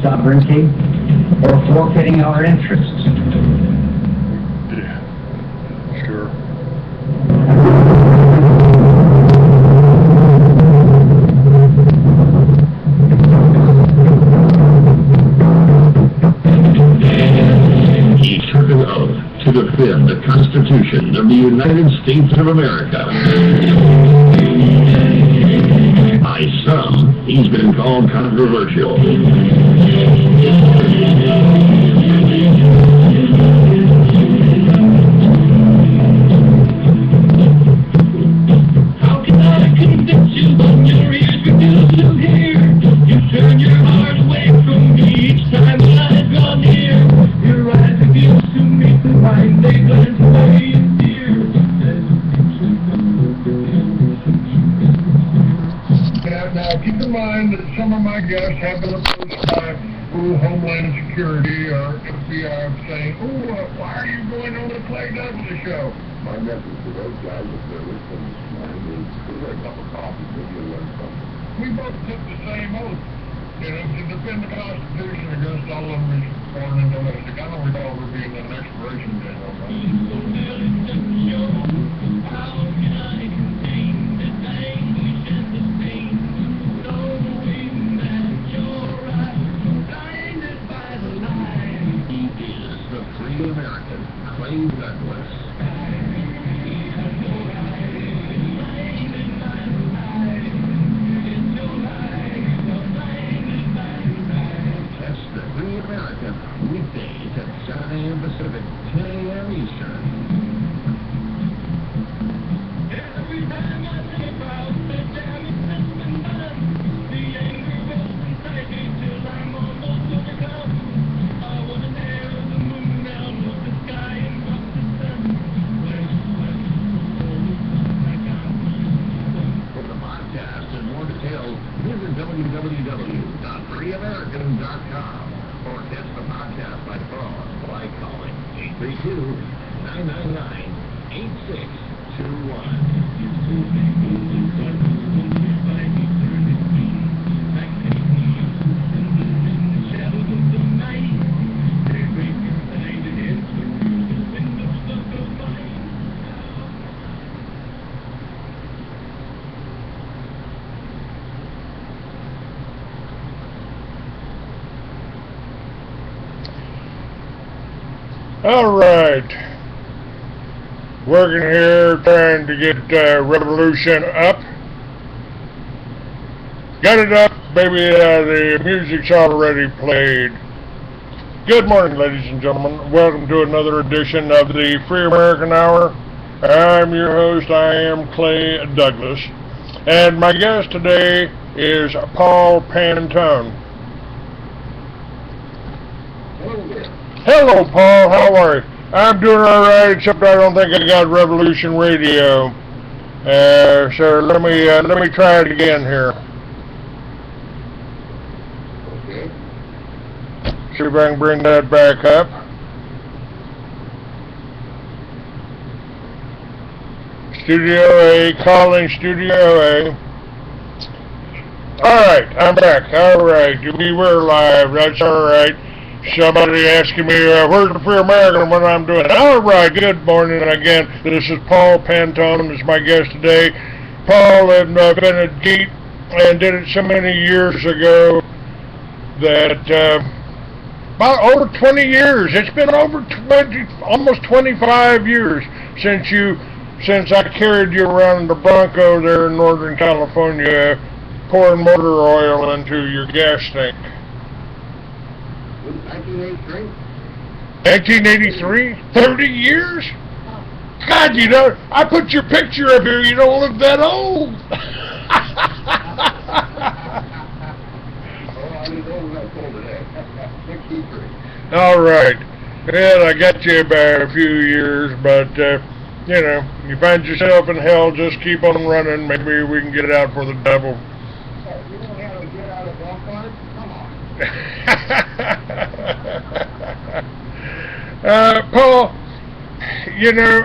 sovereignty or forfeiting our interests. Yeah, sure. He took an oath to defend the Constitution of the United States of America. By some, he's been called controversial. How can I convince you when your ears refuse to hear? You turn your heart away from me each time that I draw near. Your eyes refuse to meet the mine, they glance away in fear. Now, keep in mind that some of my guests have been approached by Homeland Security or FBI saying, why are you going on the Clay Douglas show? My message to those guys, if they're listening this morning, is give her a cup of coffee, maybe you'll learn something. We both took the same oath, to defend the Constitution against all of them foreign and domestic. I don't recall there being an expiration date on that. Free American, Clay Douglas. That's the Free American, weekdays at 7 a.m. Pacific, 10 a.m. Eastern. Every time I think about the damage that's been done, the anger grows inside me till I'm almost overcome. I want to tear the moon down with the sky and drop the sun. For the podcast and more details, visit www.freeamerican.com or catch the podcast by phone by calling 832-999-8621. All right. Working here, trying to get Revolution up. Got it up, baby. The music's already played. Good morning, ladies and gentlemen. Welcome to another edition of the Free American Hour. I'm your host. I am Clay Douglas. And my guest today is Paul Pantone. Hello, Paul. How are you? I'm doing all right, except I don't think I got Revolution Radio. So let me try it again here. Okay. See if I can bring that back up. Studio A, calling Studio A. All right, I'm back. All right, we were live. That's all right. Somebody asking me, where's the Free American and what I'm doing? All right, good morning again. This is Paul Pantone. This is my guest today. Paul had been at GEET and did it so many years ago that about over 20 years. It's been over 20, almost 25 years since I carried you around in the Bronco there in Northern California, pouring motor oil into your gas tank. 1983? 1983? 30 years? God, you know, I put your picture up here, you don't look that old. Oh, I didn't know that old today. 63. All right. Well, I got you about a few years, but, you know, you find yourself in hell, just keep on running. Maybe we can get out for the devil. You don't have to get out of Bronco? Come on. Paul, you know,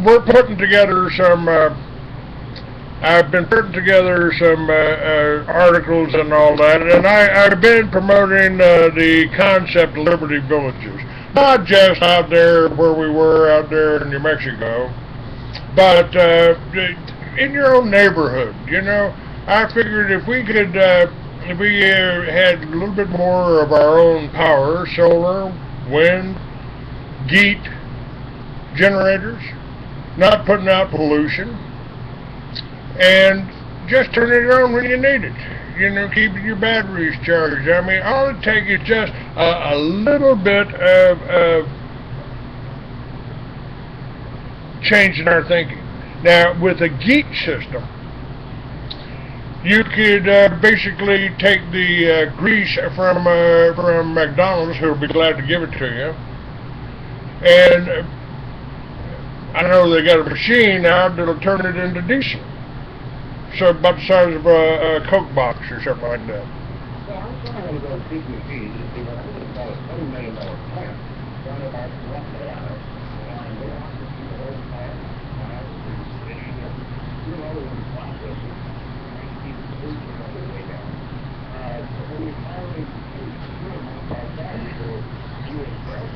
we're putting together some I've been putting together some articles and all that, and I've been promoting the concept of Liberty Villages. Not just out there where we were out there in New Mexico, but in your own neighborhood, you know. I figured if we had a little bit more of our own power, solar, wind, GEET generators, not putting out pollution, and just turn it on when you need it. You know, keeping your batteries charged. I mean, all it takes is just a little bit of changing our thinking. Now, with a GEET system, you could basically take the grease from McDonald's, who will be glad to give it to you, and I know they got a machine out that'll turn it into diesel. So about the size of a Coke box or something like that. So I'm trying to go to PPG to see what I think about a $20 million plant. Run about roughly out of. And they want to see the whole plant. You know, the process is to keep the food on the way down. So when you finally do about that, you express.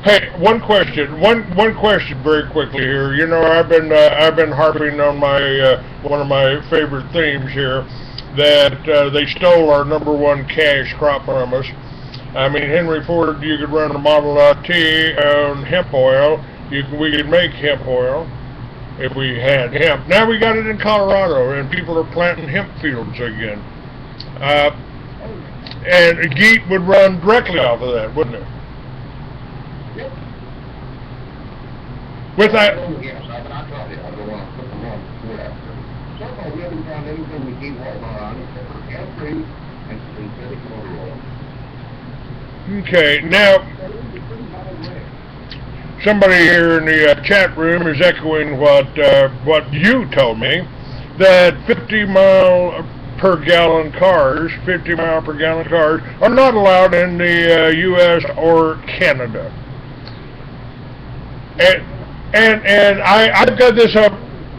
Hey, one question very quickly here. You know, I've been harping on my one of my favorite themes here, that they stole our #1 cash crop from us. I mean, Henry Ford, you could run a Model T on hemp oil. We could make hemp oil if we had hemp. Now we got it in Colorado, and people are planting hemp fields again. And GEET would run directly off of that, wouldn't it? With that. Yes, but I told you, I don't want to put the wrong foot out there. So far, we haven't found anything we keep walking on except for hemp-free and synthetic motor oil. Okay, now, somebody here in the chat room is echoing what you told me, that 50-mile per gallon cars are not allowed in the U.S. or Canada. And I've got this up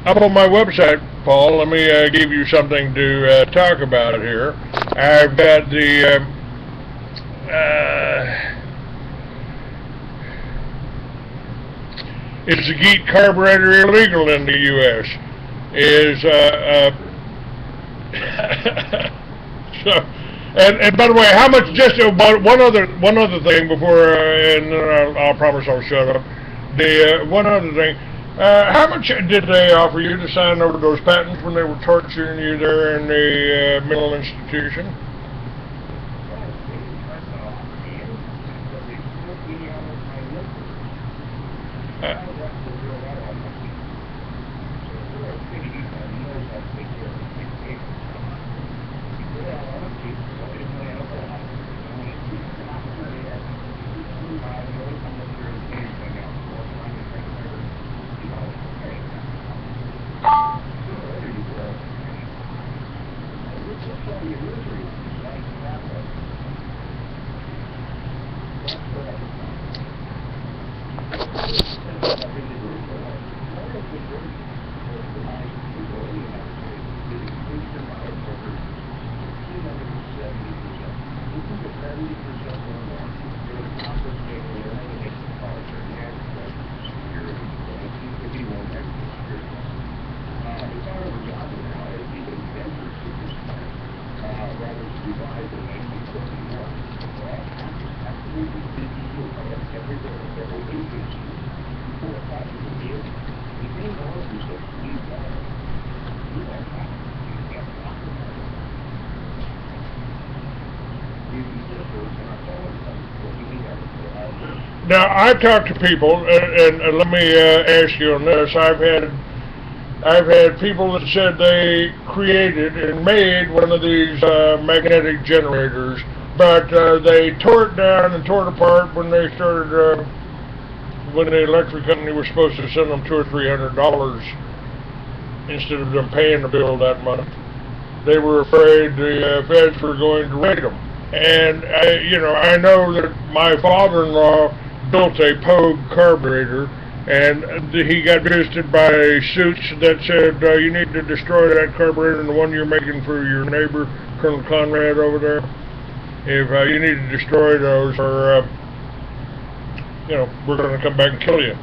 on my website, Paul. Let me give you something to talk about here. I've got the is the GEET carburetor illegal in the U.S.? Is so, and by the way, how much? Just one other thing before, and then I'll promise I'll shut up. The one other thing, how much did they offer you to sign over those patents when they were torturing you there in the mental institution? Now, I talk to people, and let me ask you on this. I've had people that said they created and made one of these magnetic generators, but they tore it down and tore it apart when they started. When the electric company was supposed to send them $200 or $300 instead of them paying the bill that month, they were afraid the feds were going to raid them. And I know that my father-in-law built a Pogue carburetor, and he got visited by suits that said you need to destroy that carburetor and the one you're making for your neighbor, Colonel Conrad over there. If you need to destroy those, or we're going to come back and kill you.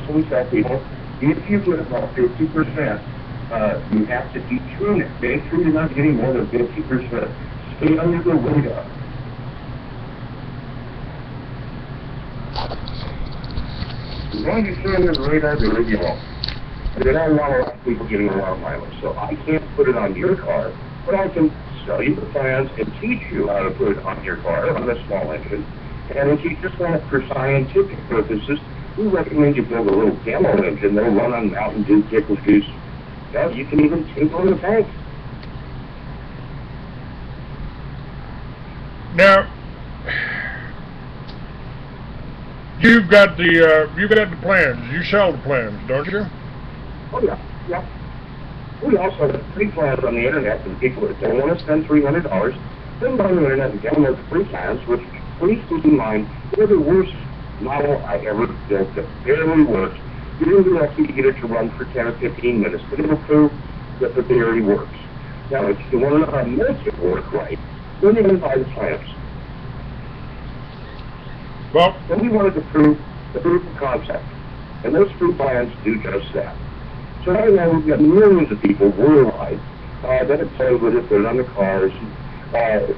So we tell people, if you get about 50%, you have to detune it. Make sure you're not getting more than 50%. Stay under the radar. As long as you stay under the radar, they're leave you alone. But I don't want a lot of people getting around mileage, so I can't put it on your car, but I can sell you the plans and teach you how to put it on your car on a small engine. And if you just want it for scientific purposes, we recommend you build a little demo engine that'll run on Mountain Dew pickle juice. Yeah, you can even take on the tank. Now, you've got the plans. You sell the plans, don't you? Oh yeah, yeah. We also have free plans on the internet for people that don't want to spend $300. Then go on the internet and download the free plans, which, please keep in mind, they're the worst model I ever built that barely works. You're really lucky to get it to run for 10 or 15 minutes, but it'll prove that the battery works. Now, if you want to know how to make it work right, then you're going to buy the plans. Well, then we wanted to prove the proof of concept, and those free plans do just that. So right now we've got millions of people worldwide that have played with it, put it on their cars.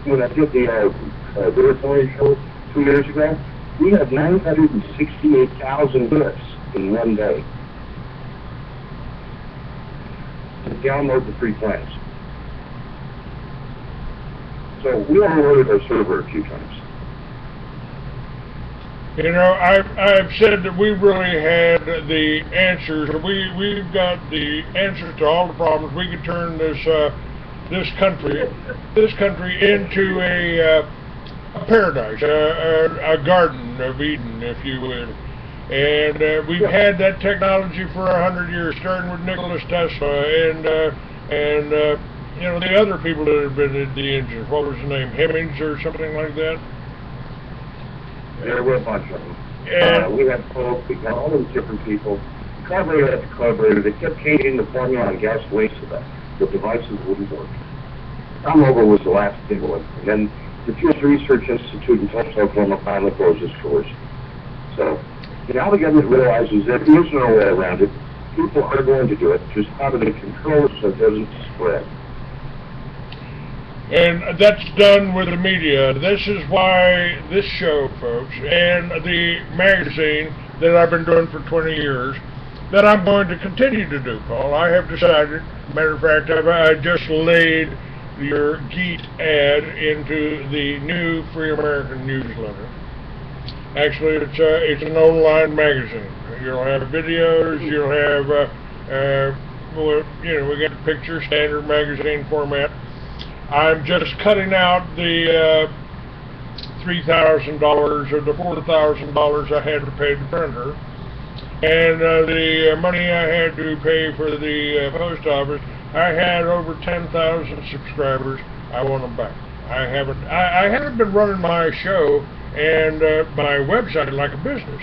When I did the Verify show 2 years ago, we had 968,000 hits in one day to download the free plans. So we overloaded our server a few times. I've said that we really had the answers. We've got the answers to all the problems. We could turn this country into a paradise, a garden of Eden, if you will. And we've had that technology for 100 years, starting with Nikola Tesla and the other people that have been in the engine. What was his name? Hemmings or something like that. There were a bunch of them. We had folks, we got all those different people. Carburetor after carburetor, they kept changing the formula on gasoline so that the devices wouldn't work. Commover was the last big one. And then the Fuels Research Institute in Tulsa, Oklahoma finally closed its doors. So now the government realizes that there is no way around it. People are going to do it. Just how do they control it so it doesn't spread? And that's done with the media. This is why this show, folks, and the magazine that I've been doing for 20 years, that I'm going to continue to do, Paul. I have decided, matter of fact, I just laid your GEET ad into the new Free American newsletter. Actually, it's an online magazine. You'll have videos, you'll have, we got the picture, standard magazine format. I'm just cutting out the $3,000 or the $4,000 I had to pay the printer, and the money I had to pay for the post office. I had over 10,000 subscribers. I want them back. I haven't been running my show and my website like a business.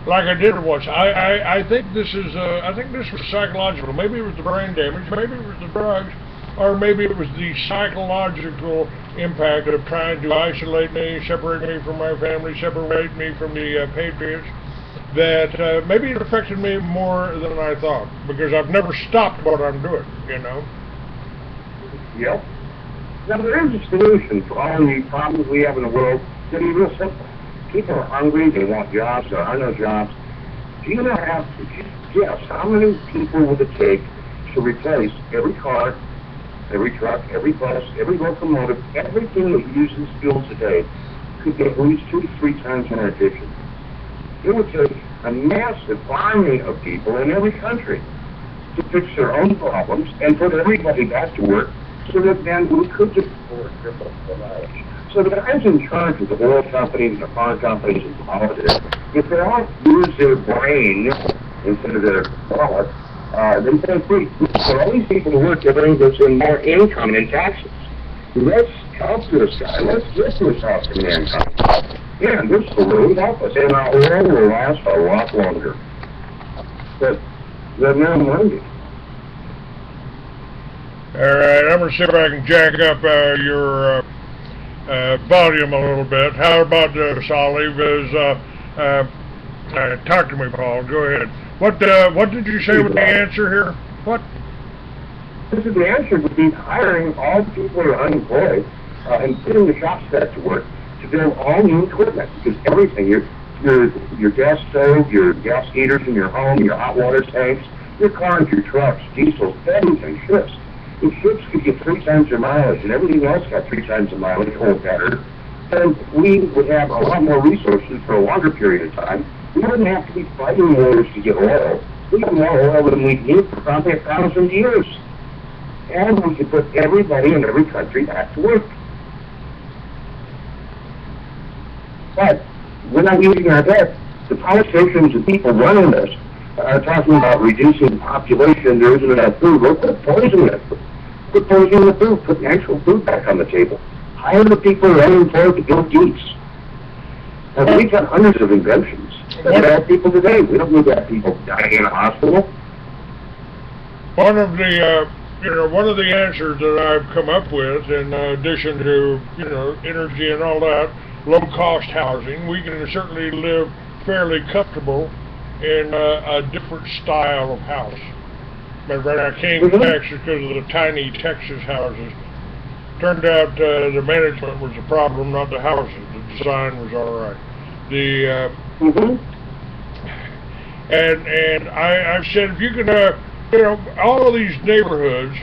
like I did once. I think this is I think this was psychological. Maybe it was the brain damage, maybe it was the drugs, or maybe it was the psychological impact of trying to isolate me, separate me from my family, separate me from the Patriots. That maybe it affected me more than I thought, because I've never stopped what I'm doing, you know. Yep. Now, there is a solution for all the problems we have in the world that is real simple. People are hungry, they want jobs, there are no jobs. Do you know how, yes, how many people would it take to replace every car, every truck, every bus, every locomotive, everything that uses fuel today could get at least 2 to 3 times more efficient? It would take a massive army of people in every country to fix their own problems and put everybody back to work so that then we could just afford triple the knowledge. So the guys in charge of the oil companies, the car companies, and politics, if they all use their brain instead of their wallet, then they free. For all these people to work, everything goes in more income and taxes. Let's help this guy. Let's get this off the income. Yeah, this will really help us, and our oil will last a lot longer. But they're now money. Alright, I'm going to see if I can jack up your volume a little bit. How about Solly? Talk to me, Paul. Go ahead. What did you say was the answer here? What? This is the answer would be hiring all the people who are unemployed and putting the shop set to work to build all new equipment, because everything, your gas stove, your gas heaters in your home, your hot water tanks, your cars, your trucks, diesels, everything ships. If ships could get 3 times their mileage and everything else got 3 times the mileage or better, then we would have a lot more resources for a longer period of time. We wouldn't have to be fighting wars to get oil. We have more oil than we need for probably 1,000 years. And we could put everybody in every country back to work. But we're not using our debt. The politicians and people running this are talking about reducing the population. There isn't enough food. Well, quit poisoning it. Quit poisoning the food. Put actual food back on the table. Hire the people who are unemployed to build GEETs. And we've got hundreds of inventions that help people today. We don't need to have people dying in a hospital. One of the one of the answers that I've come up with, in addition to energy and all that, low-cost housing, we can certainly live fairly comfortable in a different style of house. Matter of fact, I came to Texas because of the tiny Texas houses. Turned out the management was the problem, not the houses. The design was all right. And I've said, if you can, all of these neighborhoods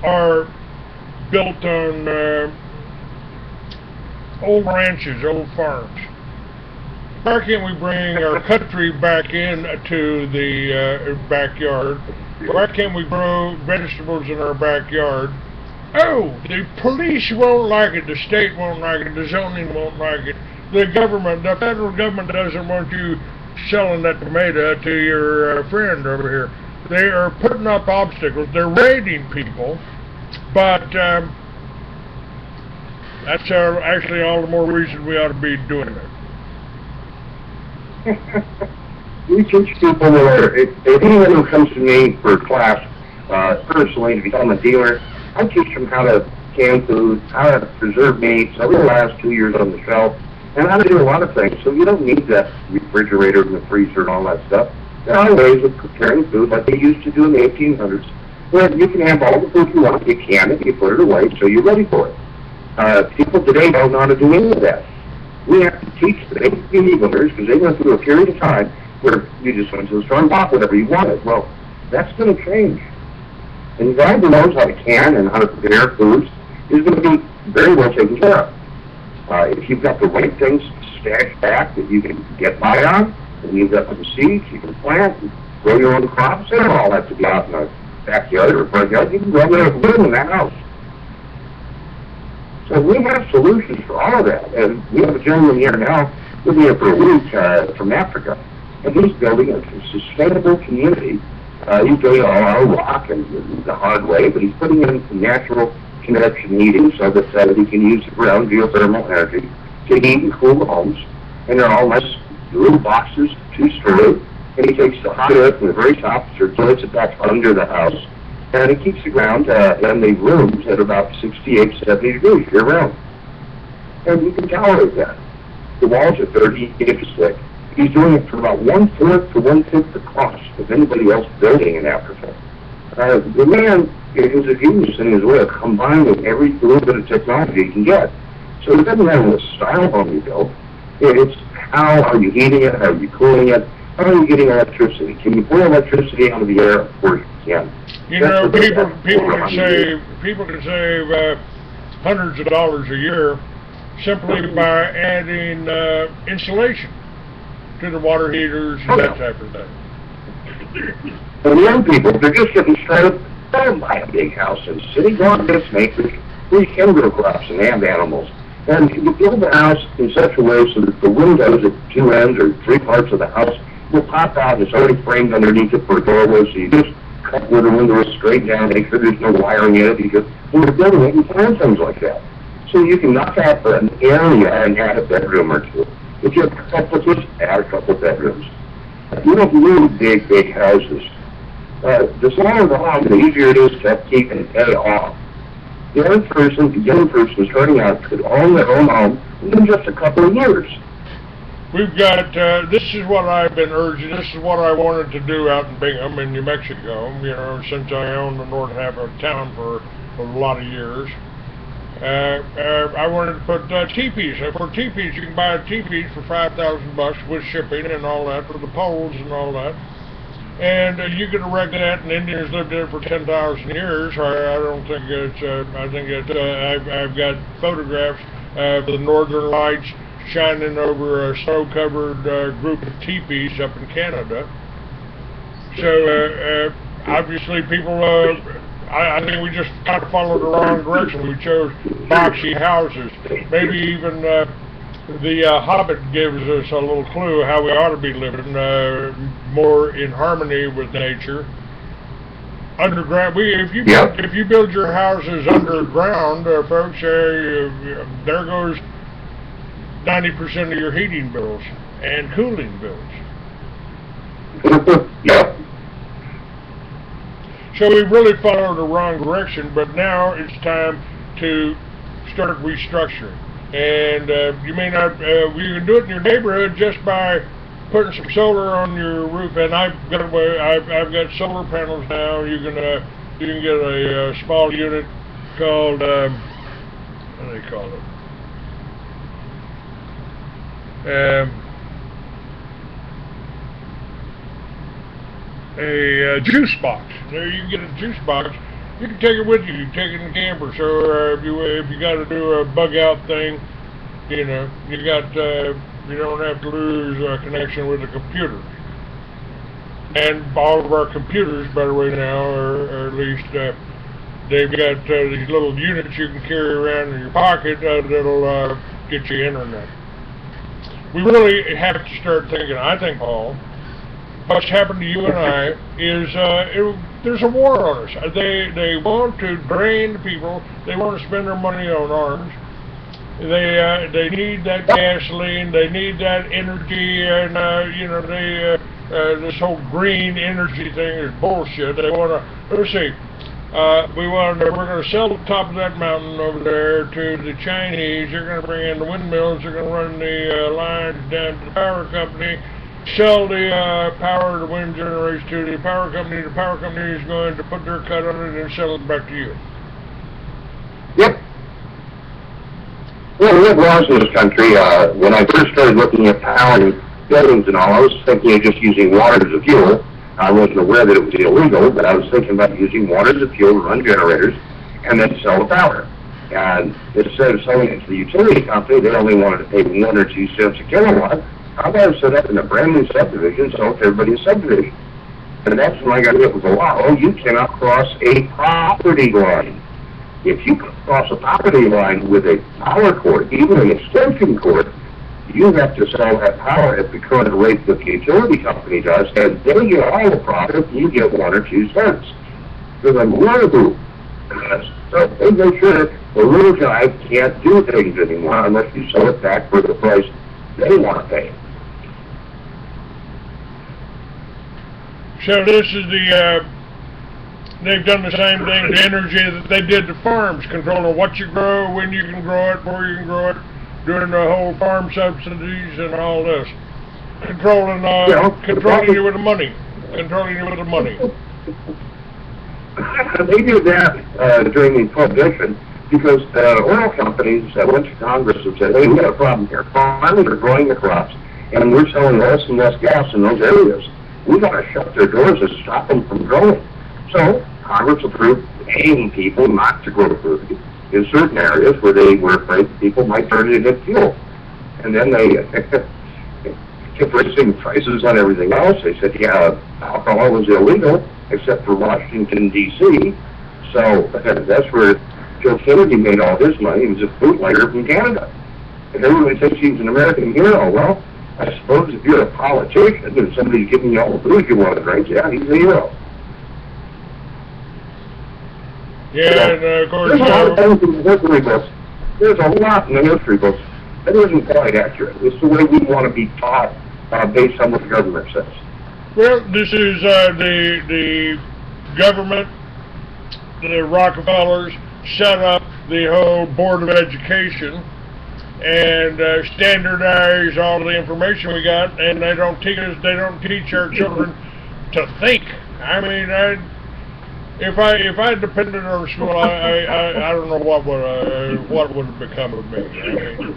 are built on old ranches, old farms. Why can't we bring our country back into the backyard? Why can't we grow vegetables in our backyard? Oh, the police won't like it, the state won't like it, the zoning won't like it, the federal government doesn't want you selling that tomato to your friend over here. They are putting up obstacles, they're raiding people, but that's actually all the more reason we ought to be doing it. We teach people where, if anyone who comes to me for a class, personally, to become a dealer, I teach them how to can food, how to preserve meats over the last 2 years on the shelf, and how to do a lot of things. So you don't need that refrigerator and the freezer and all that stuff. There are ways of preparing food like they used to do in the 1800s, where you can have all the food you want, you can it, you put it away, so you're ready for it. People today don't know how to do any of that. We have to teach the baby boomers, because they went through a period of time where you just went to the store and bought whatever you wanted. Well, that's going to change. And the guy who knows how to can and how to prepare foods is going to be very well taken care of. If you've got the right things stashed back that you can get by on, and you've got some seeds you can plant and grow your own crops, they don't all have to be out in the backyard or front yard. You can grow them in the house. So we have solutions for all of that. And we have a gentleman here now, living here for a week from Africa, and he's building a sustainable community. He's doing it all on rock and the hard way, but he's putting in some natural convection heating so that he can use the ground geothermal energy to heat and cool the homes. And they're all nice little boxes, two-story, and he takes the hot air from the very top, circulates it back under the house, and it keeps the ground in the rooms at about 68, 70 degrees year-round. And you can tolerate that. The walls are 30 inches thick. He's doing it for about 1/4 to 1/5 the cost of anybody else building in Africa. The man is a genius in his way of combining every little bit of technology he can get. So it doesn't matter what style home you build. It's how are you heating it, how are you cooling it, how are you getting electricity? Can you pull electricity out of the air? Of course you can. You know, people can save hundreds of dollars a year simply by adding insulation to the water heaters and that type of thing. And young people, they're just getting started. Don't buy a big house in the city. Go out and get snakes, free indoor crops and have animals. And you build the house in such a way so that the windows at two ends or three parts of the house will pop out. It's already framed underneath it for a doorway, so you just cut where the window is straight down, make sure there's no wiring in it, because when you're building it, you find things like that. So you can knock out an area and add a bedroom or two. If you have a couple of kids, add a couple of bedrooms. You don't need big, big houses. The smaller the home, the easier it is to upkeep and pay off. The young person starting out could own their own home within just a couple of years. We've got, this is what I've been urging, this is what I wanted to do out in Bingham in New Mexico, you know, since I owned the northern half of town for a lot of years. I wanted to put teepees. For teepees, you can buy teepees for $5,000 with shipping and all that, for the poles and all that. And you can erect that, and Indians lived there for 10,000 years. I don't think it's, I think it's, I've got photographs of the northern lights shining over a snow-covered group of teepees up in Canada. So, obviously people, I think we just kind of followed the wrong direction. We chose boxy houses. Maybe even the Hobbit gives us a little clue how we ought to be living, more in harmony with nature. Underground. If you build your houses underground, folks, there goes 90% of your heating bills and cooling bills. Yep. So we really followed the wrong direction, but now it's time to start restructuring. And you may not, you can do it in your neighborhood just by putting some solar on your roof. And I've got solar panels now. You can get a small unit called what do they call it? A juice box. There you can get a juice box. You can take it with you. You can take it in the camper. So if you got to do a bug out thing, you know, you don't have to lose connection with the computer. And all of our computers, by the way, now, or at least they've got these little units you can carry around in your pocket that'll get you internet. We really have to start thinking, I think, Paul, what's happened to you and I is there's a war on us. They want to drain the people. They want to spend their money on arms. They need that gasoline. They need that energy, and you know, this whole green energy thing is bullshit. They want to. Let's see. We're going to sell the top of that mountain over there to the Chinese. They're going to bring in the windmills. They're going to run the lines down to the power company. Sell the power the wind generates to the power company. The power company is going to put their cut on it and sell it back to you. Yep. Well, we have laws in this country. When I first started looking at powering buildings and all, I was thinking of just using water as a fuel. I wasn't aware that it was illegal, but I was thinking about using water as a fuel to run generators and then sell the power. And instead of selling it to the utility company, they only wanted to pay 1 or 2 cents a kilowatt. How about set up in a brand new subdivision, sell to everybody a subdivision? And that's when I got hit with the law. Oh, you cannot cross a property line. If you cross a property line with a power cord, even an extension cord, you have to sell that power at the current rate that the utility company does, and they get all the profit, you get 1 or 2 cents. Because I'm wonderful. So they make sure the little guy can't do things anymore unless you sell it back for the price they want to pay. So this is they've done the same thing to energy that they did to farms, controlling what you grow, when you can grow it, where you can grow it, doing the whole farm subsidies and all this. Controlling you with the money. Controlling you with the money. They did that during the Prohibition because oil companies went to Congress and said, hey, we got a problem here. Farmers are growing the crops, and we're selling less and less gas in those areas. We got to shut their doors and stop them from growing. So Congress approved paying people not to grow food in certain areas where they were afraid people might turn it into fuel. And then they kept raising prices on everything else. They said, yeah, alcohol was illegal, except for Washington, D.C. So that's where Joe Kennedy made all his money. He was a bootlegger from Canada. And everybody thinks he's an American hero. Well, I suppose if you're a politician and somebody's giving you all the food you want to drink, yeah, he's a hero. Yeah, and of course... There's a lot of things in the history books. There's a lot in the history books that isn't quite accurate. It's the way we want to be taught based on what the government says. Well, this is the government, the Rockefellers, set up the whole Board of Education and standardize all the information we got, and they don't teach our children to think. I mean, if I depended on school, I don't know what would have become of me. I mean,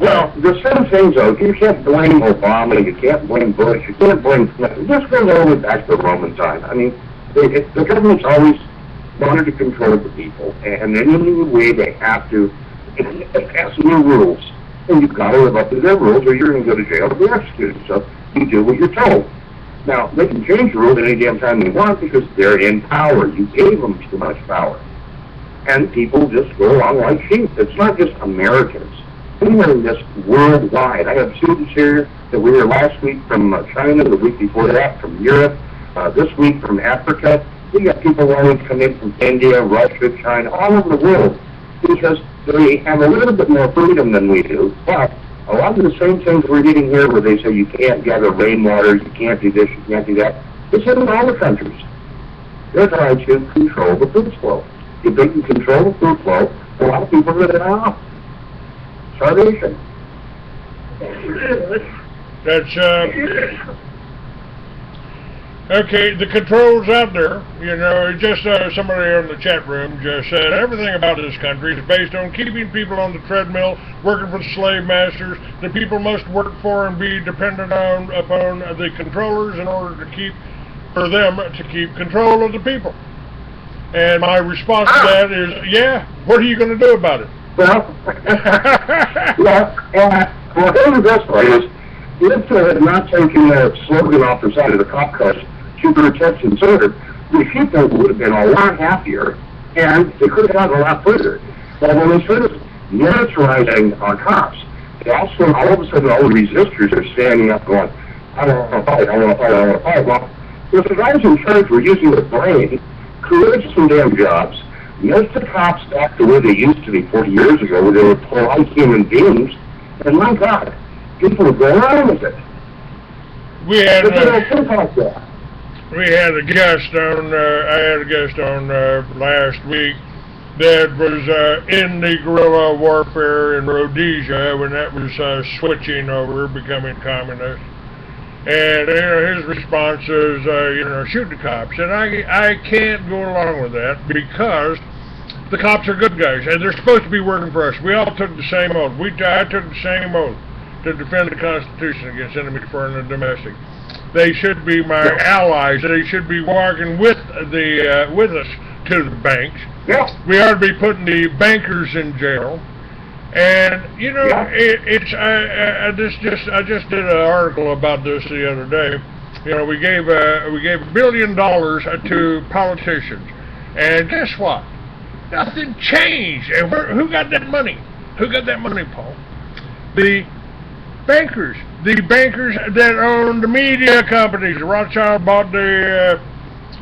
well, there's some things, though. You can't blame Obama, you can't blame Bush, you can't blame Clinton. This goes all the way back to the Roman time. I mean, the government's always wanted to control the people, and in any way they have to pass new rules. And you've got to live up to their rules, or you're going to go to jail or be executed. So you do what you're told. Now, they can change the rules at any damn time they want because they're in power. You gave them too much power. And people just go along like sheep. It's not just Americans. We're in this worldwide. I have students here that were here last week from China, the week before that from Europe, this week from Africa. We got people wanting to come in from India, Russia, China, all over the world because they have a little bit more freedom than we do. But a lot of the same things we're getting here where they say you can't gather rainwater, you can't do this, you can't do that, it's in all the countries. They're trying to control the food flow. If they can control the food flow, a lot of people are off. Starvation. That's, okay, the controls out there, you know, just somebody in the chat room just said everything about this country is based on keeping people on the treadmill, working for the slave masters. The people must work for and be dependent upon the controllers in order to for them to keep control of the people. And my response to that is, yeah, what are you going to do about it? Well, the best part is, if they had not taken that slogan off the side of the cop cars, keep your attention centered, the people would have been a lot happier, and they could have gone a lot further. But when they started militarizing our cops, they also, all of a sudden, all the resistors are standing up going, I don't want to fight, I want to fight, I want to fight. Well, if the guys in charge were using their brain, created some damn jobs, make the cops back to where they used to be 40 years ago, where they were polite human beings, and my God, people would go around with it. We had a guest on, I had a guest on last week that was in the guerrilla warfare in Rhodesia when that was switching over, becoming communist. And, you know, his response is, you know, shoot the cops. And I can't go along with that because the cops are good guys, and they're supposed to be working for us. We all took the same oath. I took the same oath to defend the Constitution against enemy, foreign, and domestic. They should be my allies. They should be walking with us to the banks. Yeah. We ought to be putting the bankers in jail. And you know, I just did an article about this the other day. You know, we gave $1 billion to politicians, and guess what? Nothing changed. And who got that money? Who got that money, Paul? The bankers that own the media companies. Rothschild bought the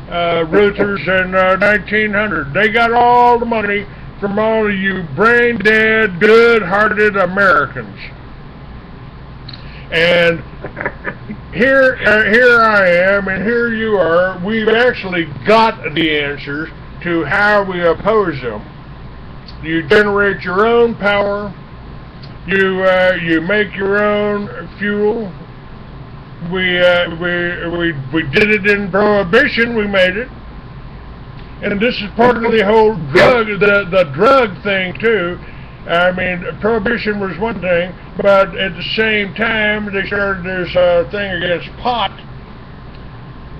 Reuters in 1900. They got all the money from all of you brain-dead, good-hearted Americans. And here I am, and here you are. We've actually got the answers to how we oppose them. You generate your own power. You make your own fuel. We did it in Prohibition. We made it, and this is part of the whole the drug thing too. I mean, Prohibition was one thing, but at the same time, they started this thing against pot.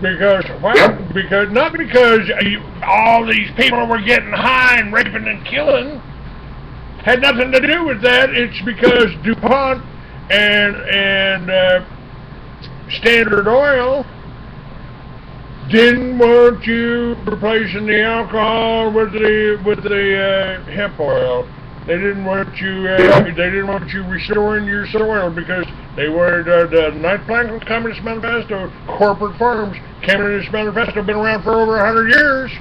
Because, not because all these people were getting high and raping and killing. Had nothing to do with that. It's because DuPont and Standard Oil didn't want you replacing the alcohol with the hemp oil. They didn't want you. They didn't want you restoring your soil because they were the Ninth Plank Communist Manifesto. Corporate farms, Communist Manifesto, been around for over 100 years.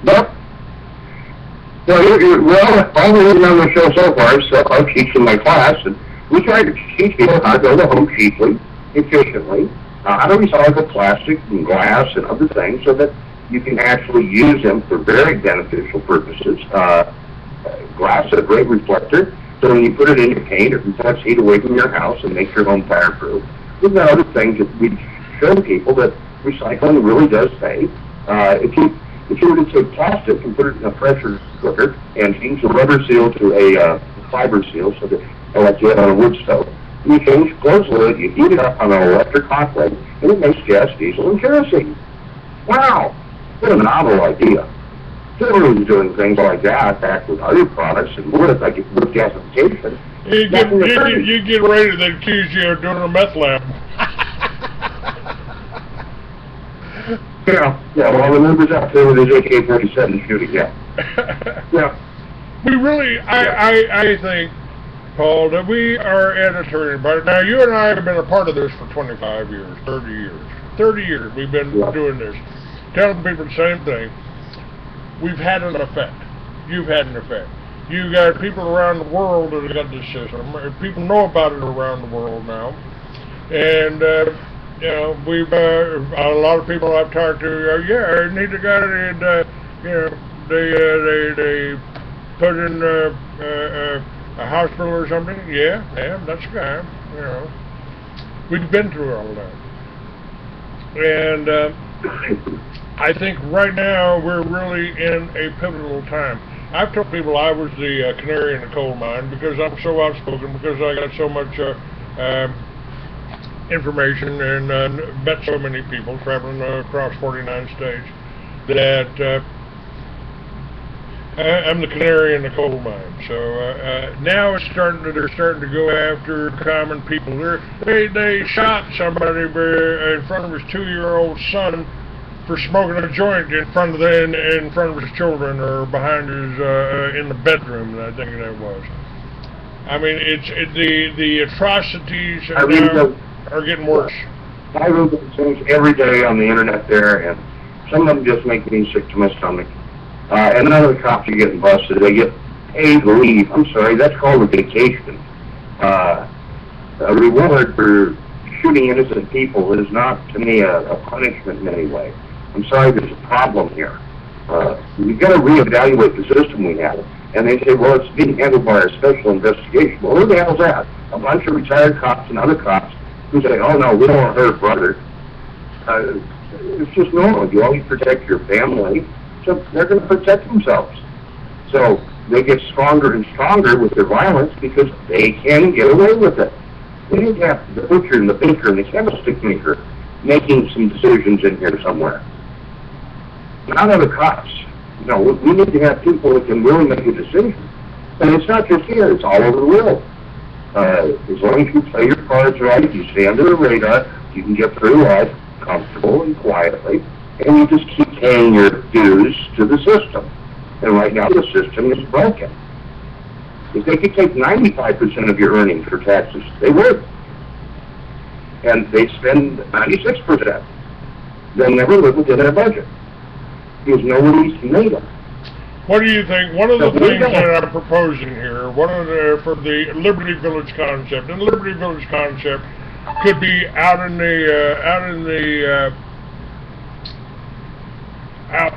Yep. Well, all we have on the show so far is stuff I teach in my class, and we try to teach people how to build a home cheaply, efficiently, how to recycle plastic and glass and other things so that you can actually use them for very beneficial purposes. Glass is a great reflector, so when you put it in your paint, it reflects heat away from your house and makes your home fireproof. We've got other things that we show people that recycling really does pay. If you were to take plastic and put it in a pressure cooker and change the rubber seal to a fiber seal, so that like you have on a wood stove, you change close lid, you heat it up on an electric hot plate, and it makes gas, diesel, and kerosene. Wow! What a novel idea. Ford was doing things like that back with other products and wood, like wood gasification. You get ready to accuse you of doing a meth lab. Yeah, well, the members out there with his AK-47 shooting, yeah. Yeah. We really, I think, Paul, that we are at a turning point. Now, you and I have been a part of this for 25 years, 30 years. 30 years we've been doing this. Telling people the same thing. We've had an effect. You've had an effect. You got people around the world that have got this system. People know about it around the world now. And, you know, we've, a lot of people I've talked to, I need a guy that, you know, they put in a hospital or something. Yeah, that's the guy, you know. We've been through all that. And, I think right now we're really in a pivotal time. I've told people I was the canary in the coal mine because I'm so outspoken, because I got so much information and met so many people traveling across 49 states that I'm the canary in the coal mine. So now they're starting to go after common people. They shot somebody in front of his 2-year-old son for smoking a joint in front of his children, or behind his in the bedroom. I think that was. I mean, the atrocities are getting worse. I read these things every day on the internet there, and some of them just make me sick to my stomach. And none of the cops are getting busted. They get paid leave. I'm sorry, that's called a vacation. A reward for shooting innocent people is not, to me, a punishment in any way. I'm sorry, there's a problem here. We've got to reevaluate the system we have. And they say, well, it's being handled by our special investigation. Well, who the hell's that? A bunch of retired cops and other cops who say, oh, no, we don't want to hurt brother. It's just normal. You always protect your family, so they're going to protect themselves. So they get stronger and stronger with their violence because they can get away with it. We need to have the butcher and the baker and the candlestick maker making some decisions in here somewhere. Not other cops. No, we need to have people that can really make a decision. And it's not just here, it's all over the world. As long as you play your cards right, you stay under the radar, you can get through life comfortable and quietly, and you just keep paying your dues to the system. And right now the system is broken. If they could take 95% of your earnings for taxes, they would. And they spend 96%. They'll never live within their budget, because nobody's made them. What do you think? One of the things that I'm proposing here, for the Liberty Village concept, and the Liberty Village concept could be out in the out,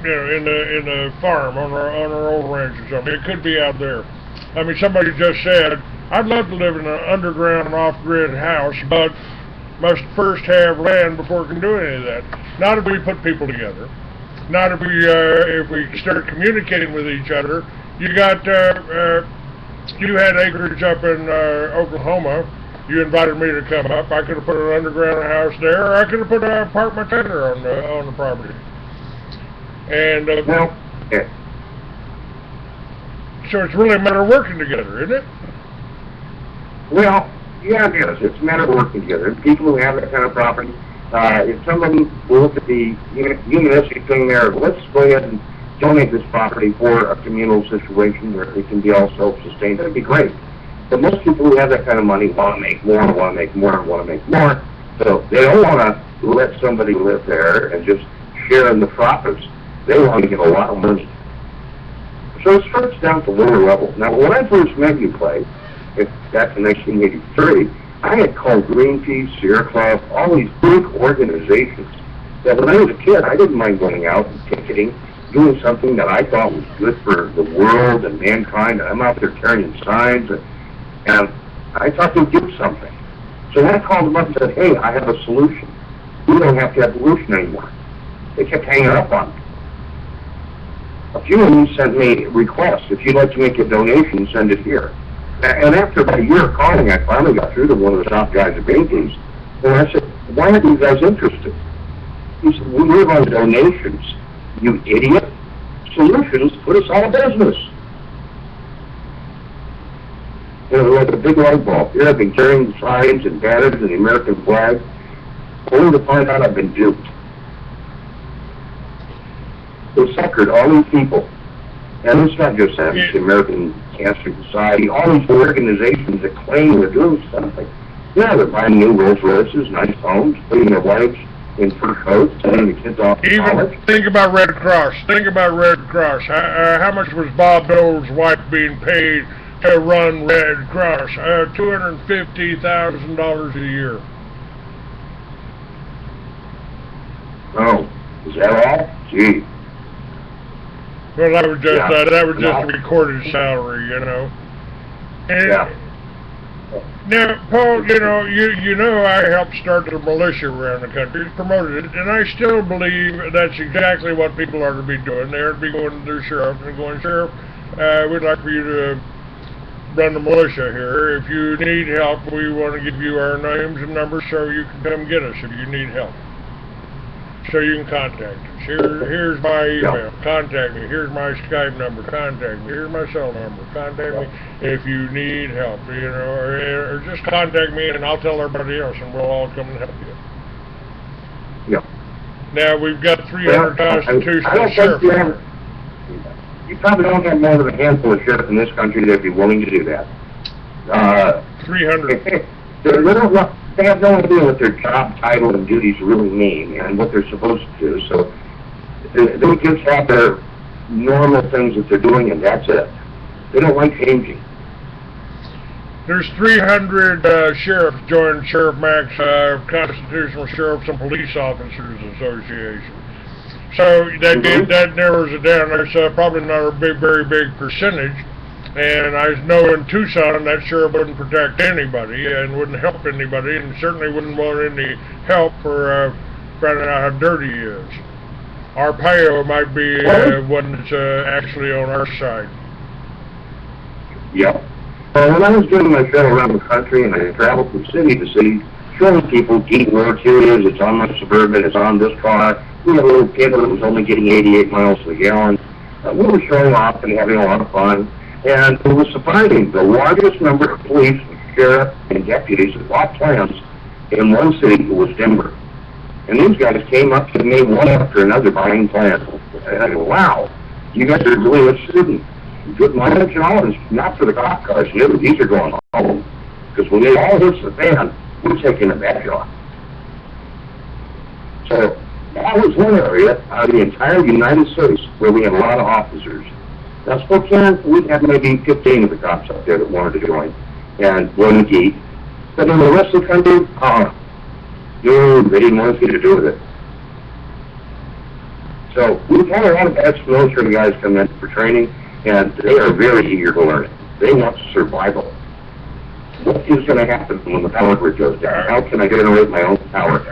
you know, in the farm on our old ranch or something. It could be out there. I mean, somebody just said, I'd love to live in an underground off-grid house, but must first have land before we can do any of that. Not if we put people together. Not if we start communicating with each other. You got you had acreage up in Oklahoma. You invited me to come up. I could have put an underground house there, or I could have put an apartment center on the property. And so it's really a matter of working together, isn't it? Well, yeah, it is. It's a matter of working together. People who have that kind of property, if somebody will look at the humanistic thing there, let's go ahead and donate this property for a communal situation where it can be all self-sustained, that'd be great. But most people who have that kind of money want to make more, want to make more, want to make more. So they don't want to let somebody live there and just share in the profits. They want to get a lot of money. So it starts down to lower level. Now, when I first met you, Clay, back in 1983, I had called Greenpeace, Sierra Club, all these big organizations that when I was a kid, I didn't mind going out and picketing, doing something that I thought was good for the world and mankind. I'm out there carrying signs, and I thought they'd do something. So I called them up and said, hey, I have a solution. We don't have to have pollution anymore. They kept hanging up on me. A few of them sent me requests. If you'd like to make a donation, send it here. And after about a year of calling, I finally got through to one of the top guys at Greenpeace. And I said, why aren't you guys interested? He said, we live on donations, you idiot. Solutions put us out of business. You know, like a big light bulb. Here I've been carrying signs and banners and the American flag, only to find out I've been duped. They suckered all these people. And it's not just them, it's the American Cancer Society, all these organizations that claim they're doing something. Yeah, they're buying new Rolls Royces, nice homes, putting their wives in fur coats, sending the kids off to college. Even think about Red Cross. Think about Red Cross. How much was Bob Dole's wife being paid to run Red Cross? $250,000 a year. Oh, is that all? Gee. Well, that was just a recorded salary, you know. And now, Paul, you know, I helped start the militia around the country, promoted it, and I still believe that's exactly what people are to be doing. They are to be going to their sheriff and going, Sheriff, we'd like for you to run the militia here. If you need help, we want to give you our names and numbers so you can come get us if you need help. So you can contact us. Here's my email. Contact me. Here's my Skype number. Contact me. Here's my cell number. Contact me if you need help. You know, or just contact me and I'll tell everybody else, and we'll all come and help you. Yeah. Now we've got 300 constitutional sheriffs. You probably don't have more than a handful of sheriffs in this country that'd be willing to do that. 300. They have no idea what their job title and duties really mean and what they're supposed to do. So they just have their normal things that they're doing, and that's it. They don't like changing. There's 300 sheriffs joined Sheriff Mack's Constitutional Sheriffs and Police Officers Association. So that narrows it down. There's probably not a very big percentage. And I know in Tucson that sheriff wouldn't protect anybody and wouldn't help anybody, and certainly wouldn't want any help for finding out how dirty he is. Arpaio might be one that's actually on our side. Yeah. Well, when I was doing my show around the country, and I traveled from city to city, showing people, GEET works, here it is, it's on my Suburban, it's on this car. We had a little kid that was only getting 88 miles per gallon. We were showing off and having a lot of fun. And it was surprising. The largest number of police, sheriff, and deputies that bought plans in one city was Denver. And these guys came up to me one after another buying plans. And I go, wow, you guys are really interested in good mileage and all this. Not for the cop cars. These are going home. Because when it all hits the fan, we're taking a badge off. So that was one area out of the entire United States where we had a lot of officers. Now, Spokane, we had maybe 15 of the cops up there that wanted to join and run GEET. But in the rest of the country, no, they didn't want anything to do with it. So we've had a lot of ex-military guys come in for training, and they are very eager to learn it. They want survival. What is going to happen when the power grid goes down? How can I generate my own power?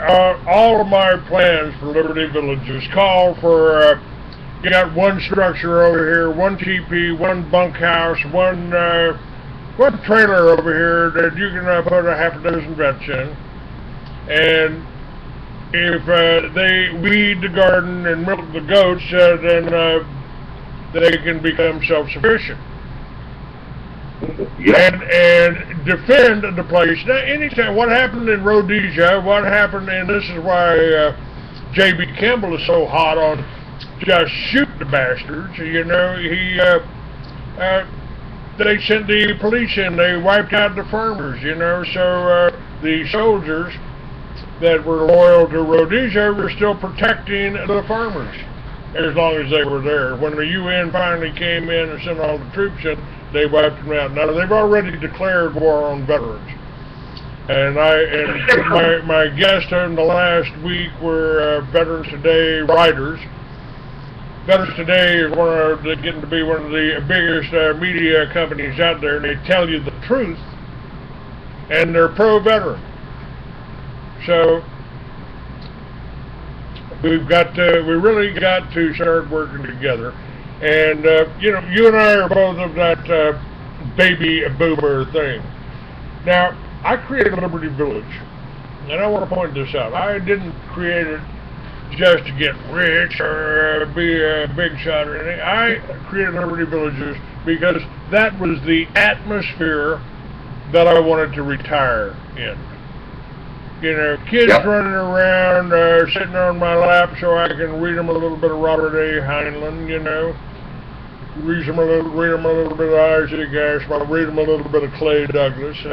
All of my plans for Liberty Villages call for, you got one structure over here, one teepee, one bunkhouse, one trailer over here that you can put a half a dozen vets in. And if they weed the garden and milk the goats, then they can become self-sufficient. Yep. And defend the place. Now, anytime, what happened in Rhodesia, what happened, and this is why J.B. Kimball is so hot on just shoot the bastards, you know, they sent the police in, they wiped out the farmers, you know, so the soldiers that were loyal to Rhodesia were still protecting the farmers as long as they were there. When the UN finally came in and sent all the troops in, they wiped them out. Now, they've already declared war on veterans. And my guests in the last week were Veterans Today writers. Veterans Today is getting to be one of the biggest media companies out there, and they tell you the truth, and they're pro-veteran. So we really got to start working together. And you know, you and I are both of that baby boomer thing. Now, I created Liberty Village, and I want to point this out. I didn't create it just to get rich or be a big shot or anything. I created Liberty Villages because that was the atmosphere that I wanted to retire in. You know, kids running around, sitting on my lap so I can read them a little bit of Robert A. Heinlein, you know. Read them a little bit of Isaac Ashman, read them a little bit of Clay Douglas. You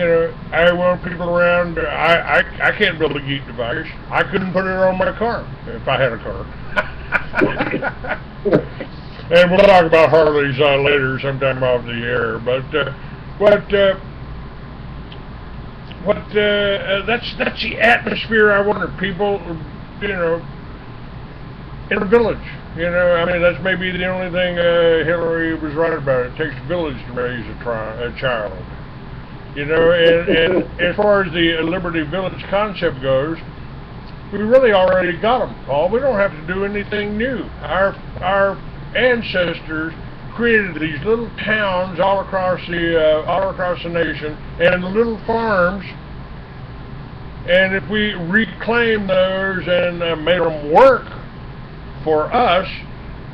know, I want people around. I can't build a GEET device. I couldn't put it on my car if I had a car. And we'll talk about Harleys later, sometime off the air. But that's the atmosphere I wanted people, you know, in a village. You know, I mean, that's maybe the only thing Hillary was right about. It takes a village to raise a child. You know, and as far as the Liberty Village concept goes, we really already got them, Paul. We don't have to do anything new. Our ancestors created these little towns all across the nation, and little farms. And if we reclaim those and made them work for us,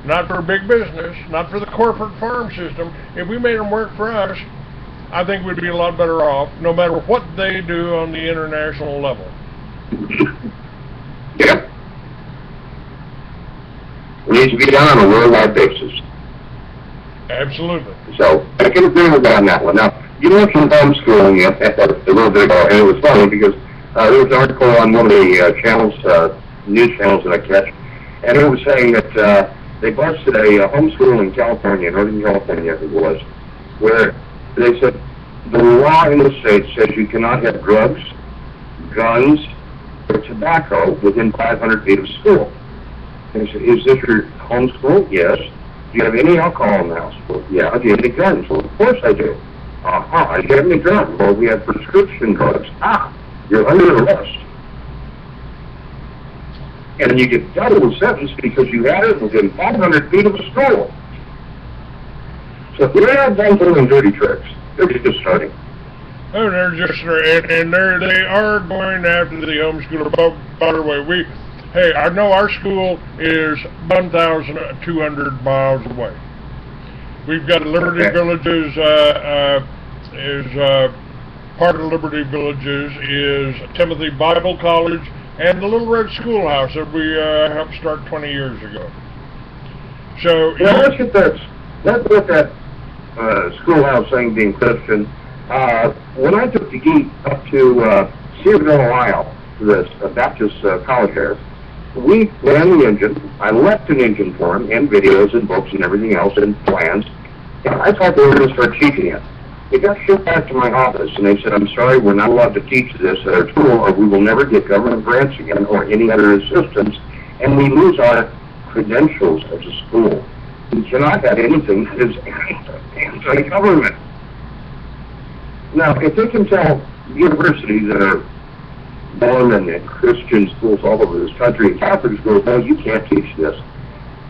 not for big business, not for the corporate farm system, if we made them work for us, I think we'd be a lot better off, no matter what they do on the international level. Yeah. It needs to be done on a worldwide basis. Absolutely. So, I can agree with that on that one. Now, you mentioned homeschooling a little bit ago, and it was funny because there was an article on one of the channels, news channels that I catch, and it was saying that they busted a homeschool in California, Northern California, I think it was, where they said the law in the state says you cannot have drugs, guns, or tobacco within 500 feet of school. And they said, is this your homeschool? Yes. Do you have any alcohol in the house? Well, yeah. Do you have any guns? Well, of course I do. Do you have any drugs? Well, we have prescription drugs. You're under arrest. And you get double the sentence because you had it within 500 feet of a school. So they're not done doing dirty tricks. They're just starting. Oh, they're just, and they are going after the homeschooler. By the way, I know our school is 1,200 miles away. We've got Liberty Villages, part of Liberty Villages is Timothy Bible College and the Little Red Schoolhouse that we helped start 20 years ago. So, let's get that schoolhouse thing being Christian. When I took the GEET up to Cedarville, Ohio, this Baptist college there, we ran the engine. I left an engine for him, and videos and books and everything else and plans. And I thought they were going to start teaching it. It got shipped back to my office, and they said, I'm sorry, we're not allowed to teach this at our school, or we will never get government grants again, or any other assistance, and we lose our credentials as a school. We cannot have anything that is anti-government. Now, if they can tell universities that are Mormon and Christian schools all over this country, and Catholic schools, no, you can't teach this.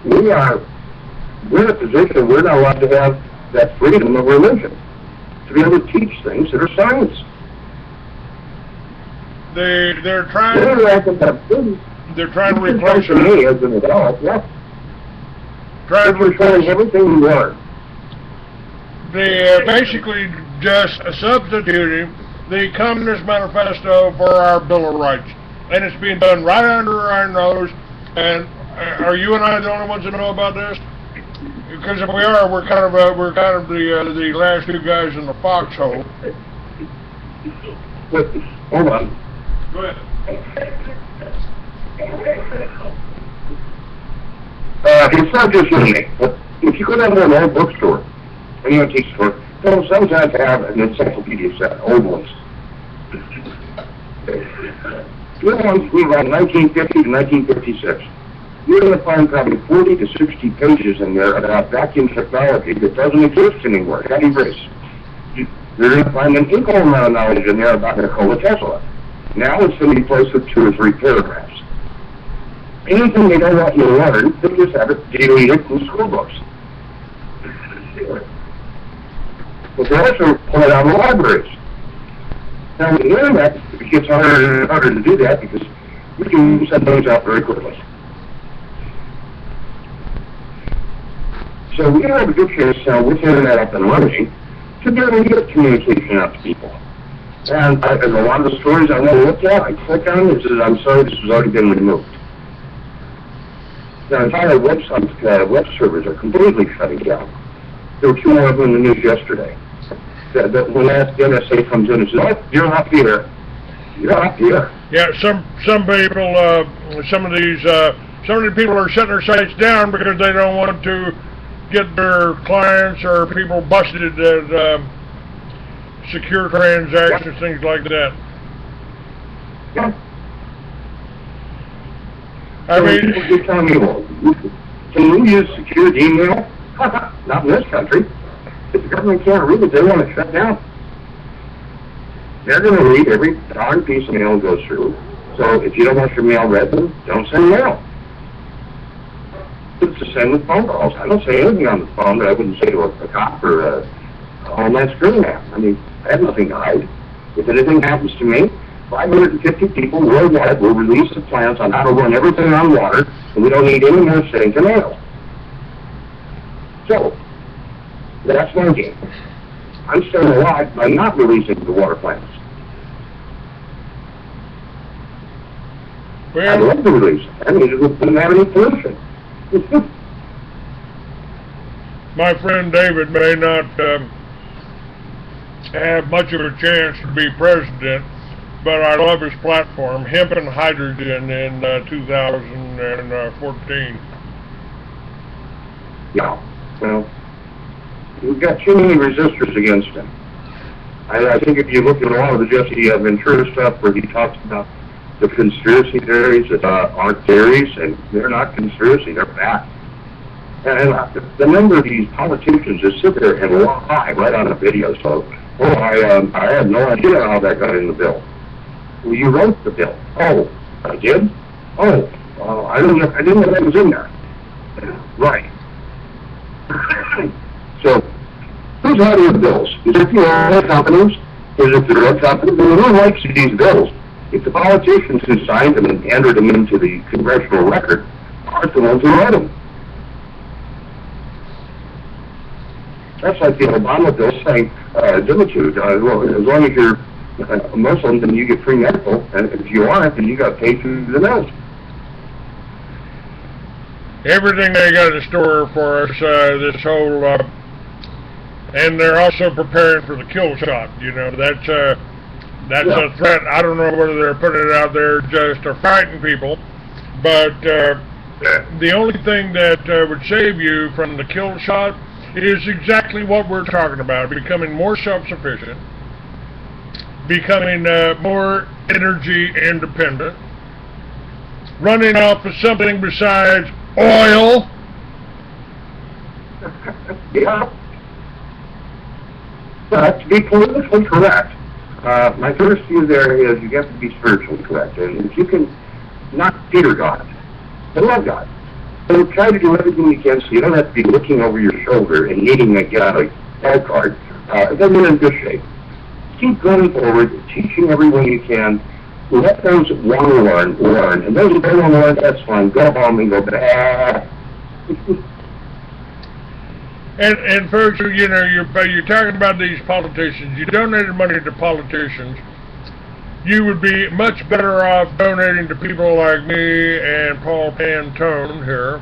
We're in a position we're not allowed to have that freedom of religion, to be able to teach things that are science. They're trying They're to replace to me as an adult, yeah. Trying to replace everything you learn. They basically just substituting the Communist Manifesto for our Bill of Rights, and it's being done right under our nose. And are you and I the only ones that know about this? Because if we are, we're kind of the last two guys in the foxhole. But, hold on. Go ahead. It's not just you and me, but if you go down to an old bookstore, an antique store, they'll sometimes have an encyclopedia set, old ones. Good ones from around 1950 to 1956. You're going to find probably 40 to 60 pages in there about vacuum technology that doesn't exist anymore, heavy race. You're going to find an equal amount of knowledge in there about Nikola Tesla. Now it's going to be placed with 2 or 3 paragraphs. Anything they don't want you to learn, they just have it deleted from school books. But they also pull it out of the libraries. Now with the internet, it gets harder and harder to do that because you can send those out very quickly. So we have a good chance now with the internet up and running to be able to get communication out to people. And a lot of the stories I want to look at, I click on it and says, I'm sorry, this has already been removed. The entire web servers are completely shutting down. There were 2 more of them in the news yesterday. When the NSA comes in and says, oh, you're not here. You're not here. Yeah, some people, some of the people are shutting their sites down because they don't want to get their clients or people busted at secure transactions, things like that. Yeah. I mean, people tell me, well, can you use secured email? Not in this country. If the government can't read it, they want to shut down. They're going to read every darn piece of mail goes through. So if you don't want your mail read, then don't send mail. It's the same with phone calls. I don't say anything on the phone that I wouldn't say to a cop or a Homeland Security man. I mean, I have nothing to hide. If anything happens to me, 550 people worldwide will release the plans on how to run everything on water, and we don't need any more sitting to mail. So, that's my game. I'm staying alive by not releasing the water plans. well, I'd love to release it. I mean, it wouldn't have any pollution. my friend David may not have much of a chance to be president, but I love his platform, Hemp and Hydrogen, in 2014. Yeah, well, we've got too many resistors against him. I think if you look at a lot of the Jesse Ventura stuff where he talks about the conspiracy theories that aren't theories, and they're not conspiracy, they're fact. And the number of these politicians that sit there and lie right on a video, so, I had no idea how that got in the bill. Well, you wrote the bill. Oh, I did? Oh, I didn't know that was in there. Right. So, who's writing the bills? Is it the oil companies? Is it the drug companies? Who writes these bills? If the politicians who signed them and entered them into the congressional record aren't the ones who wrote them. That's like the Obama bill saying, dimitude, well, as long as you're a Muslim, then you get free medical, and if you aren't, then you got paid through the nose. Everything they got in store for us, this whole, and they're also preparing for the kill shot. You know, that's a threat. I don't know whether they're putting it out there just to frighten people, but the only thing that would save you from the kill shot is exactly what we're talking about, becoming more self-sufficient, becoming more energy independent, running off of something besides oil. Yeah. But to be politically correct, my first view there is you have to be spiritually correct. And if you can not fear God, but love God, so try to do everything you can so you don't have to be looking over your shoulder and needing to get out a card card. Then you're in good shape. Keep going forward, teaching everyone you can. Let those that want to learn. And those that don't want to learn, that's fine. Go home and go back. And folks, you know, you're talking about these politicians. You donated money to politicians. You would be much better off donating to people like me and Paul Pantone here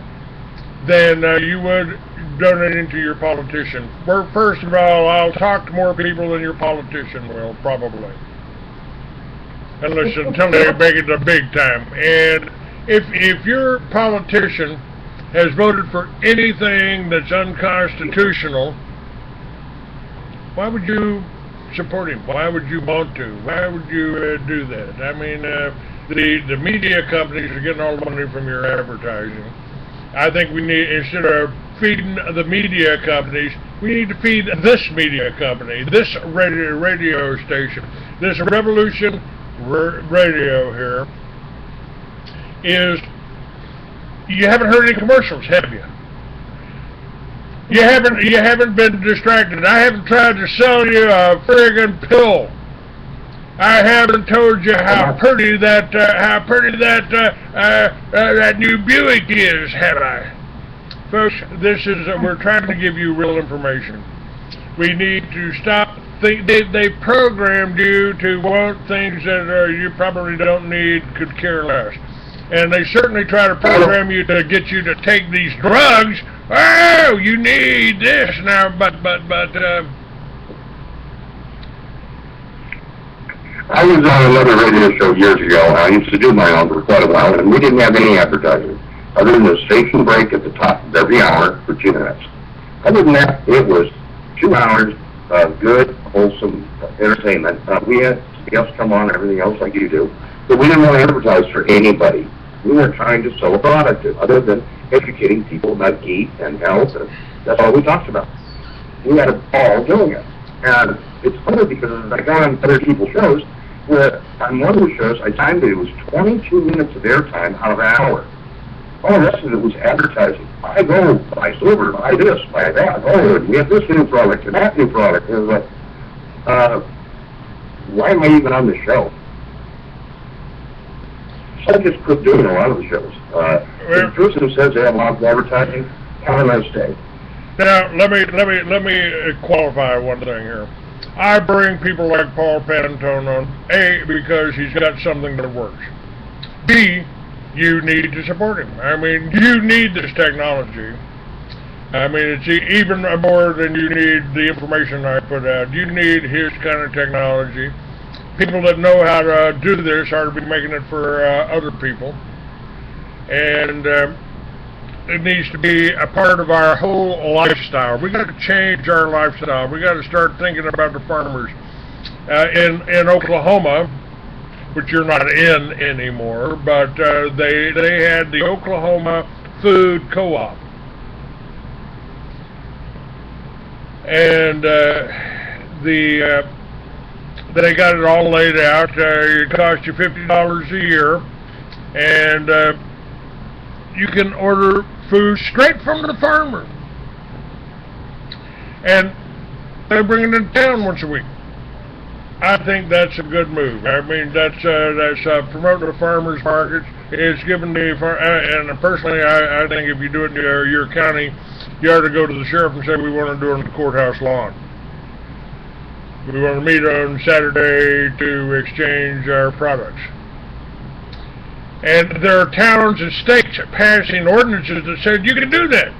than you would donating to your politician. Well, first of all, I'll talk to more people than your politician will, probably. Until they make it the big time. And if your politician has voted for anything that's unconstitutional, why would you support him? Why would you want to? Why would you do that? I mean, the media companies are getting all the money from your advertising. I think we need, instead of feeding the media companies, we need to feed this media company, this radio station, this Revolution Radio here. You haven't heard any commercials, have you? You haven't been distracted. I haven't tried to sell you a friggin' pill. I haven't told you how pretty that new Buick is, have I? Folks, we're trying to give you real information. We need to stop. They programmed you to want things that you probably don't need, could care less. And they certainly try to program you to get you to take these drugs. Oh, you need this now, but. I was on another radio show years ago, and I used to do my own for quite a while, and we didn't have any advertising, other than the station break at the top of every hour for 2 minutes. Other than that, it was 2 hours of good, wholesome entertainment. We had guests come on, everything else like you do, but we didn't want to advertise for anybody. We weren't trying to sell a product other than educating people about GEET and health, and that's all we talked about. We had a ball doing it. And it's funny because I got on other people's shows, where on one of the shows I timed it was 22 minutes of airtime out of an hour. All the rest of it was advertising. Buy gold, buy silver, buy this, buy that. Oh, we have this new product and that new product. And it was like, why am I even on the show? So I just quit doing a lot of the shows. The person who says they have lots of advertising, have a nice day. Now, let me qualify one thing here. I bring people like Paul Pantone on, A, because he's got something that works. B, you need to support him. I mean, you need this technology. I mean, it's even more than you need the information I put out. You need his kind of technology. People that know how to do this are to be making it for other people. And it needs to be a part of our whole lifestyle. We got to change our lifestyle. We got to start thinking about the farmers. In Oklahoma, which you're not in anymore, but they had the Oklahoma Food Co-op. And they got it all laid out. It costs you $50 a year, and you can order food straight from the farmer. And they bring it in town once a week. I think that's a good move. I mean, that's promoting the farmers markets. It's giving the and personally, I think if you do it in your county, you ought to go to the sheriff and say, we want to do it on the courthouse lawn. We want to meet on Saturday to exchange our products. And there are towns and states passing ordinances that said you can do that.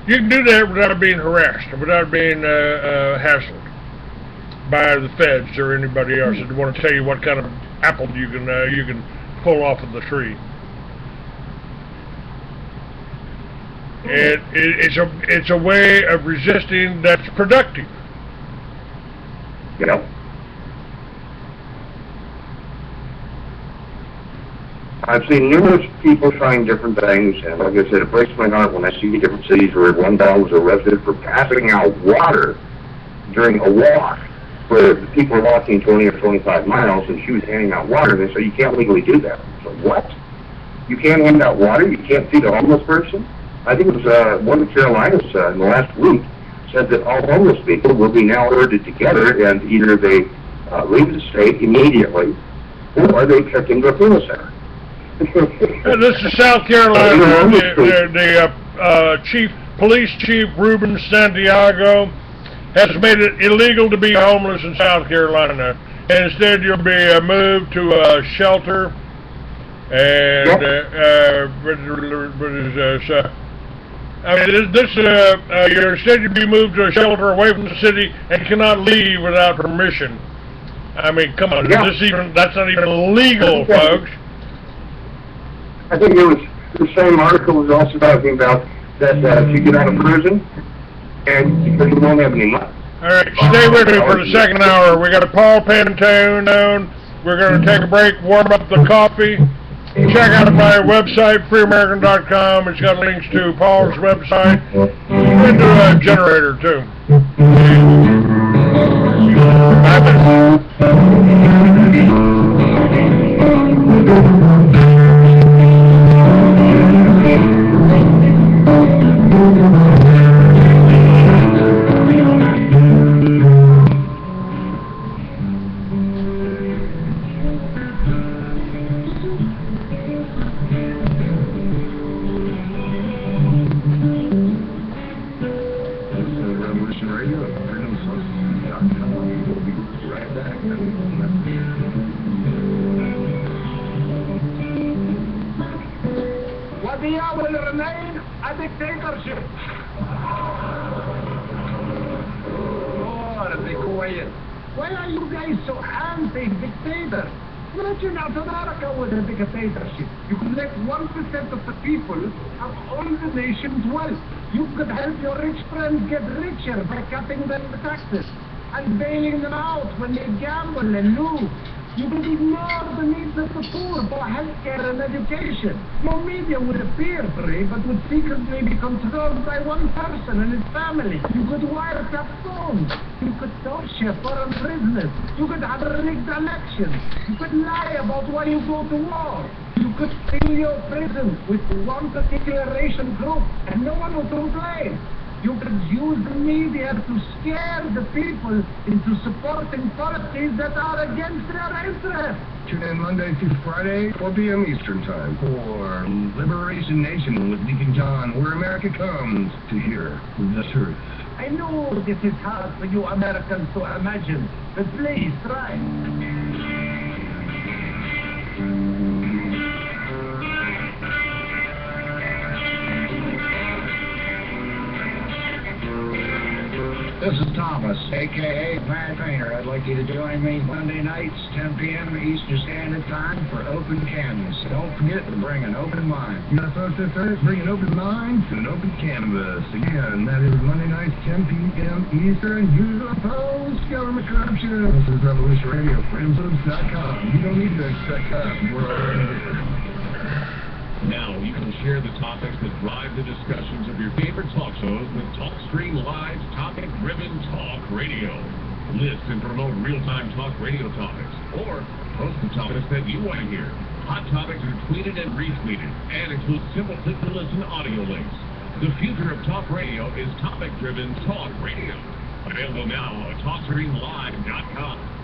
You can do that without being harassed, without being hassled by the feds or anybody else that want to tell you what kind of apple you can pull off of the tree. It's a way of resisting that's productive. Yep. I've seen numerous people trying different things, and like I said, it breaks my heart when I see different cities where one guy was arrested for passing out water during a walk, where the people are walking 20 or 25 miles, and she was handing out water, and they say, you can't legally do that. So what? You can't hand out water? You can't feed a homeless person? I think it was one of the Carolinas in the last week said that all homeless people will be now herded together, and either they leave the state immediately, or they check into a FEMA center. This is South Carolina. The police chief Ruben Santiago has made it illegal to be homeless in South Carolina. And instead, you'll be moved to a shelter. And instead you'll be moved to a shelter away from the city and cannot leave without permission. I mean, come on, that's not even legal, folks. I think it was the same article was also talking about that if you get out of prison and because you won't have any money. All right, stay with me for the second hour. We got a Paul Pantone on. We're going to take a break, warm up the coffee. Check out my website, freeamerican.com. It's got links to Paul's website and to a generator too. What the hell will remain? A dictatorship. Oh, be quiet. Why are you guys so anti-dictator? Imagine North America was a dictatorship. You could let 1% of the people have all the nation's wealth. You could help your rich friends get richer by cutting them the taxes and bailing them out when they gamble and lose. You could ignore the needs of the poor for healthcare and education. Your media would appear free, but would secretly be controlled by one person and his family. You could wiretap phones. You could torture foreign prisoners. You could have rigged elections. You could lie about why you go to war. You could fill your prison with one particular racial group, and no one would complain. You could use the media to scare the people into supporting policies that are against their interests. Tune in Monday through Friday, 4 p.m. Eastern Time for Liberation Nation with Deacon John, where America comes to hear the truth. I know this is hard for you Americans to imagine, but please try. This is Thomas, a.k.a. Mad Painter. I'd like you to join me Monday nights, 10 p.m. Eastern Standard Time for Open Canvas. Don't forget to bring an open mind. Yes, sir. Bring an open mind to an open canvas. Again, that is Monday nights, 10 p.m. Eastern. You oppose government corruption. This is Revolution Radio, freedomslips.com. You don't need to expect us. We're already here. Now you can share the topics that drive the discussions of your favorite talk shows with TalkStream Live's topic-driven talk radio. List and promote real-time talk radio topics, or post the topics that you want to hear. Hot topics are tweeted and retweeted, and include simple click-to-listen audio links. The future of talk radio is topic-driven talk radio. Available now at TalkStreamLive.com.